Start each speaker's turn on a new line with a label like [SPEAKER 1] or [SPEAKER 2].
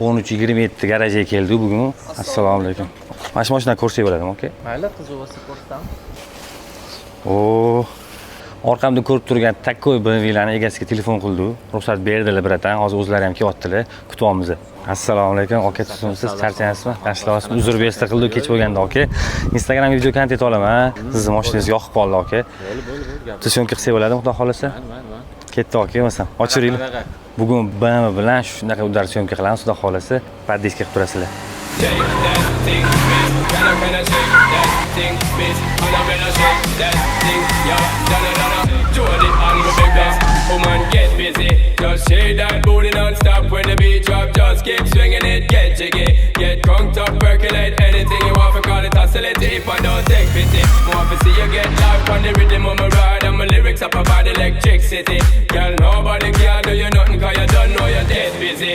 [SPEAKER 1] 13:27 garaja keldi bugun. Assalomu alaykum. Mana shu mashinani ko'rsak bo'ladimi, aka?
[SPEAKER 2] Mayli, qiziq bo'lsa ko'rsatamiz.
[SPEAKER 1] Orqamda ko'rib turgan takkoy BMWlarning egasiga telefon qildi. Ruxsat berdilar biratan. Hozir o'zlari ham kelyaptilar. Kutyapmiz. Assalomu alaykum. Aka, siz charchayapsizmi? Yaxshilayapsizmi? Uzr bersa qildi kech bo'lganda, aka. Instagramga video kontent olaman. Sizni mashinangiz yoqib qoldi, aka.
[SPEAKER 2] Bo'ldi.
[SPEAKER 1] Syomka qilsa bo'ladimi, xudo xolasa? Ketdi, aka, masalan. Ochiringlar. Bugun BMW bilan shunaqa udar syomka qilamiz, xudo xolasa. Poddiska qilib turasizlar.
[SPEAKER 3] Woman, get busy. Just shake that booty non-stop when the beat drop. Just keep swinging it, get jiggy. Get crunked up, percolate anything you want. For call it oscillate if I don't take pity. Want to see you get live on the rhythm of my ride. And my lyrics up about electricity. Girl, nobody can do you nothing 'cause you don't know you're dead busy.